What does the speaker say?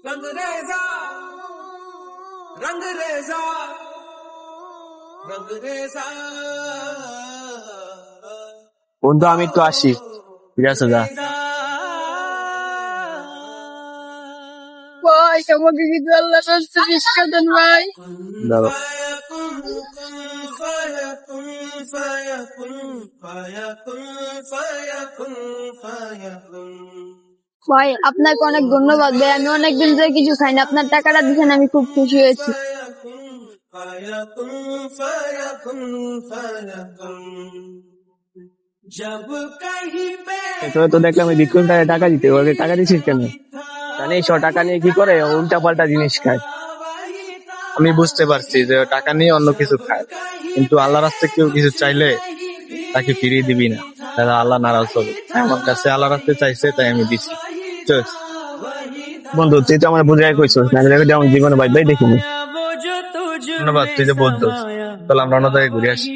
रंगरेजा रंगरेजा रंगरेजा বন্ধু আমি তো আসি, ঠিক আছে যা। ভাই আমাকে কিছু আল্লাহ রাস্তা রিস্কা দেন ভাই। দাঁড়াও। ভাই আপনাকে অনেক ধন্যবাদ ভাই, আমি অনেকদিন ধরে কিছু খাই না, আপনার টাকাটা দিচ্ছেন আমি খুব খুশি হয়েছি। তোকে তো দেখলাম এই বিক্ষণ টাকা দিতে, ওকে টাকা দিচ্ছিস কেন? জানিস ও টাকা নিয়ে কি করে, উল্টা পাল্টা জিনিস খায়। আমি বুঝতে পারছি যে ও টাকা নিয়ে অন্য কিছু খায়, কিন্তু আল্লাহ রাস্তায় কেউ কিছু চাইলে তাকে ফিরিয়ে দিবি না, তাহলে আল্লাহ নারাজ হবে। আমার কাছে আল্লাহ রাস্তায় চাইছে তাই আমি দিছি। চল। বন্ধু তুই তো আমার বুঝাই কইছিস, না যেমন জীবনে ভাই ভাই দেখিনি। ধন্যবাদ, তুই যে বলতো। তাহলে আমরা অন্য জায়গায় ঘুরে আসি।